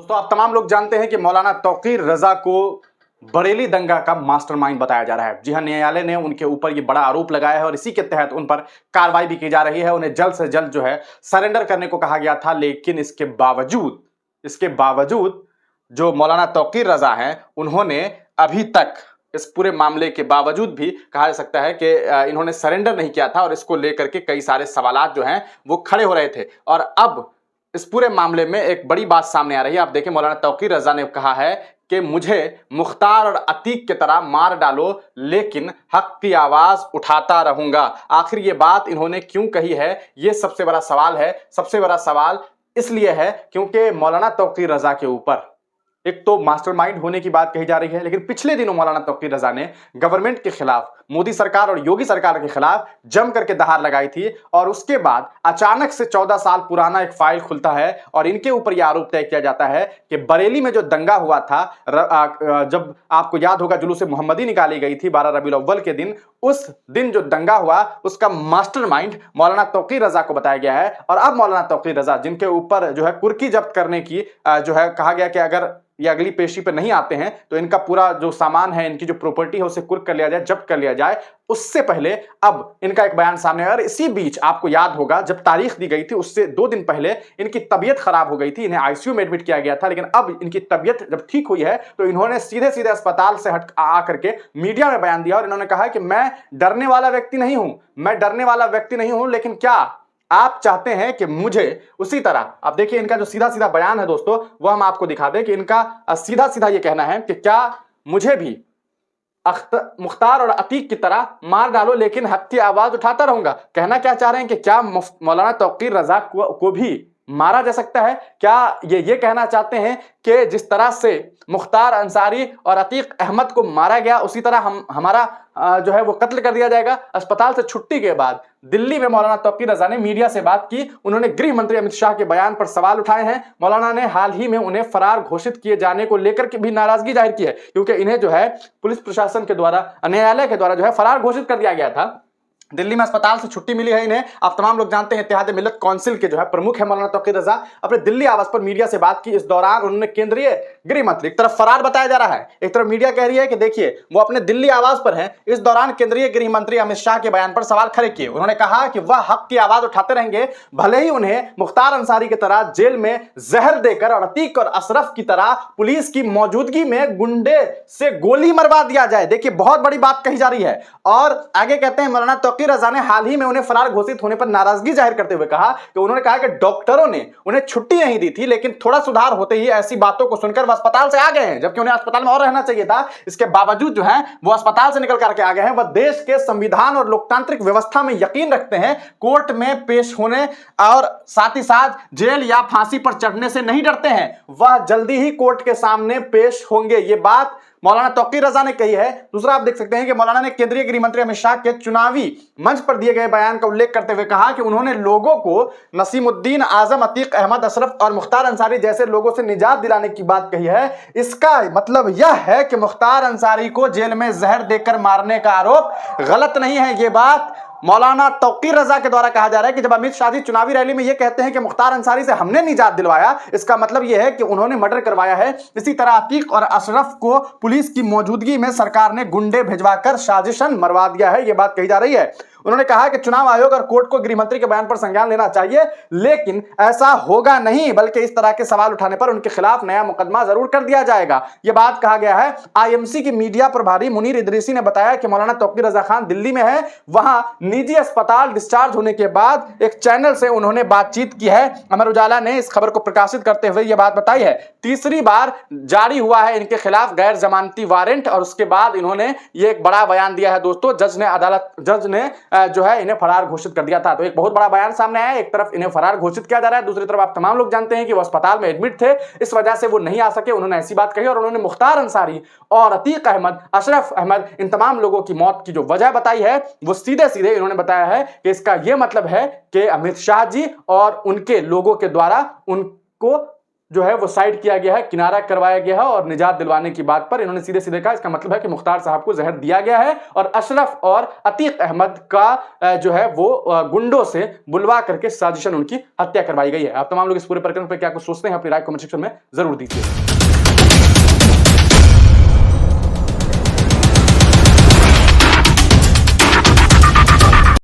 दोस्तों आप तमाम लोग जानते हैं कि मौलाना तौकीर रजा को बरेली दंगा का मास्टरमाइंड बताया जा रहा है। जी हां, न्यायालय ने उनके ऊपर ये बड़ा आरोप लगाया है और इसी के तहत उन पर कार्रवाई भी की जा रही है। उन्हें जल्द से जल्द जो है सरेंडर करने को कहा गया था, लेकिन इसके बावजूद जो मौलाना तौकीर रजा हैं उन्होंने अभी तक इस पूरे मामले के बावजूद भी कहा जा सकता है कि इन्होंने सरेंडर नहीं किया था और इसको लेकर के कई सारे सवालात जो हैं वो खड़े हो रहे थे। और अब इस पूरे मामले में एक बड़ी बात सामने आ रही है। आप देखिए, मौलाना तौकीर रजा ने कहा है कि मुझे मुख्तार और अतीक की तरह मार डालो, लेकिन हक की आवाज उठाता रहूंगा। आखिर ये बात इन्होंने क्यों कही है, ये सबसे बड़ा सवाल है। सबसे बड़ा सवाल इसलिए है क्योंकि मौलाना तौकीर रजा के ऊपर एक तो मास्टरमाइंड होने की बात कही जा रही है, लेकिन पिछले दिनों मौलाना तौकीर रजा ने गवर्नमेंट के खिलाफ, मोदी सरकार और योगी सरकार के खिलाफ जम करके दहाड़ लगाई थी। और उसके बाद अचानक से 14 साल पुराना एक फाइल खुलता है और इनके ऊपर यह आरोप तय किया जाता है कि बरेली में जो दंगा हुआ था, जब आपको याद होगा जुलूस मोहम्मदी निकाली गई थी 12 रबीउल अव्वल के दिन, उस दिन जो दंगा हुआ उसका मास्टरमाइंड मौलाना तौकीर रजा को बताया गया है। और अब मौलाना तौकीर रजा, जिनके ऊपर जो है कुर्की जब्त करने की जो है कहा गया कि अगर ये अगली पेशी पे नहीं आते हैं तो इनका पूरा जो सामान है, इनकी जो प्रॉपर्टी है उसे कुर्क कर लिया जाए, जब्त कर लिया जाए। उससे पहले अब इनका एक बयान सामने आया और इसी बीच आपको याद होगा जब तारीख दी गई थी उससे 2 दिन पहले इनकी तबीयत खराब हो गई थी, इन्हें आईसीयू में एडमिट किया गया था। लेकिन अब इनकी तबीयत जब ठीक हुई है तो इन्होंने सीधे सीधे अस्पताल से हट आकर के मीडिया में बयान दिया और इन्होंने कहा कि मैं डरने वाला व्यक्ति नहीं हूं, लेकिन क्या आप चाहते हैं कि मुझे उसी तरह, आप देखिए इनका जो सीधा सीधा बयान है दोस्तों, वो हम आपको दिखा दें कि इनका सीधा सीधा ये कहना है कि क्या मुझे भी मुख्तार और अतीक की तरह मार डालो, लेकिन हक की आवाज उठाता रहूंगा। कहना क्या चाह रहे हैं कि क्या मौलाना तौकीर रजा को भी मारा जा सकता है? क्या ये कहना चाहते हैं कि जिस तरह से मुख्तार अंसारी और अतीक अहमद को मारा गया उसी तरह हमारा जो है वो कत्ल कर दिया जाएगा? अस्पताल से छुट्टी के बाद दिल्ली में मौलाना तौकीर रजा ने मीडिया से बात की। उन्होंने गृह मंत्री अमित शाह के बयान पर सवाल उठाए हैं। मौलाना ने हाल ही में उन्हें फरार घोषित किए जाने को लेकर के भी नाराजगी जाहिर की है, क्योंकि इन्हें जो है पुलिस प्रशासन के द्वारा, न्यायालय के द्वारा जो है फरार घोषित कर दिया गया था। दिल्ली में अस्पताल से छुट्टी मिली है इन्हें। आप तमाम लोग जानते हैं इत्तेहाद मिल्लत काउंसिल के जो है प्रमुख है मौलाना तौकीर रजा। अपने दिल्ली आवास पर मीडिया से बात की। इस दौरान उन्होंने केंद्रीय गृह मंत्री, एक तरफ फरार बताया जा रहा है, एक तरफ मीडिया कह रही है कि देखिए वो अपने दिल्ली आवास पर हैं। इस दौरान केंद्रीय गृह मंत्री अमित शाह के बयान पर सवाल खड़े किए। उन्होंने कहा कि वह हक की आवाज उठाते रहेंगे, भले ही उन्हें मुख्तार अंसारी की तरह जेल में जहर देकर और अतीक और अशरफ की तरह पुलिस की मौजूदगी में गुंडे से गोली मरवा दिया जाए। देखिए बहुत बड़ी बात कही जा रही है। और आगे कहते हैं मौलाना तौकीर रजा ने हाल ही में उन्हें फरार घोषित होने पर नाराजगी जाहिर करते हुए कहा कि उन्होंने कहा कि डॉक्टरों ने उन्हें छुट्टी नहीं दी थी, लेकिन थोड़ा सुधार होते ही ऐसी बातों को सुनकर वह अस्पताल से आ गए हैं, जबकि उन्हें अस्पताल में और रहना चाहिए था। इसके बावजूद जो है वो अस्पताल से निकल करके आ गए हैं। वह देश के संविधान और लोकतांत्रिक व्यवस्था में यकीन रखते हैं, कोर्ट में पेश होने और साथ ही साथ जेल या फांसी पर चढ़ने से नहीं डरते हैं। वह जल्दी ही कोर्ट के सामने पेश होंगे। ये बात मौलाना तौकीर रजा ने कही है। दूसरा आप देख सकते हैं कि मौलाना ने केंद्रीय गृह मंत्री अमित शाह के चुनावी मंच पर दिए गए बयान का उल्लेख करते हुए कहा कि उन्होंने लोगों को नसीमुद्दीन आजम, अतीक अहमद, अशरफ और मुख्तार अंसारी जैसे लोगों से निजात दिलाने की बात कही है। इसका मतलब यह है कि मुख्तार अंसारी को जेल में जहर देकर मारने का आरोप गलत नहीं है। यह बात मौलाना तौकीर रजा के द्वारा कहा जा रहा है कि जब अमित शाह जी चुनावी रैली में यह कहते हैं कि मुख्तार अंसारी से हमने निजात दिलवाया, इसका मतलब यह है कि उन्होंने मर्डर करवाया है। इसी तरह अतीक और अशरफ को पुलिस की मौजूदगी में सरकार ने गुंडे भिजवाकर साजिशन मरवा दिया है। यह बात कही जा रही है। उन्होंने कहा कि चुनाव आयोग और कोर्ट को गृह मंत्री के बयान पर संज्ञान लेना चाहिए, लेकिन ऐसा होगा नहीं, बल्कि इस तरह के सवाल उठाने पर उनके खिलाफ नया मुकदमा जरूर कर दिया जाएगा। यह बात कहा गया है। आईएमसी की मीडिया प्रभारी मुनीर इदरीसी ने बताया कि मौलाना तौकीर रजा खान दिल्ली में है। वहां निजी अस्पताल डिस्चार्ज होने के बाद एक चैनल से उन्होंने बातचीत की है। अमर उजाला ने इस खबर को प्रकाशित करते हुए यह बात बताई है। तीसरी बार जारी हुआ है इनके खिलाफ गैर जमानती वारंट और उसके बाद इन्होंने ये एक बड़ा बयान दिया है दोस्तों। जज ने जो है इन्हें फरार घोषित कर दिया था। तो एक बहुत बड़ा बयान सामने आया है। एक तरफ इन्हें फरार घोषित किया जा रहा है, दूसरी तरफ आप तमाम लोग जानते हैं कि वो अस्पताल में एडमिट थे, इस वजह से वो नहीं आ सके। उन्होंने ऐसी बात कही और उन्होंने मुख्तार अंसारी और अतीक अहमद, अशरफ अहमद, इन तमाम लोगों की मौत की जो वजह बताई है वो सीधे सीधे इन्होंने बताया है कि इसका यह मतलब है कि अमित शाह जी और उनके लोगों के द्वारा उनको जो है वो साइड किया गया है, किनारा करवाया गया है और निजात दिलवाने की बात पर इन्होंने सीधे सीधे कहा इसका मतलब है कि मुख्तार साहब को जहर दिया गया है और अशरफ और अतीक अहमद का जो है वो गुंडों से बुलवा करके साजिशन उनकी हत्या करवाई गई है। आप तमाम लोग इस पूरे प्रकरण पर क्या कुछ सोचते हैं, अपनी राय कमेंट सेक्शन में जरूर दीजिए।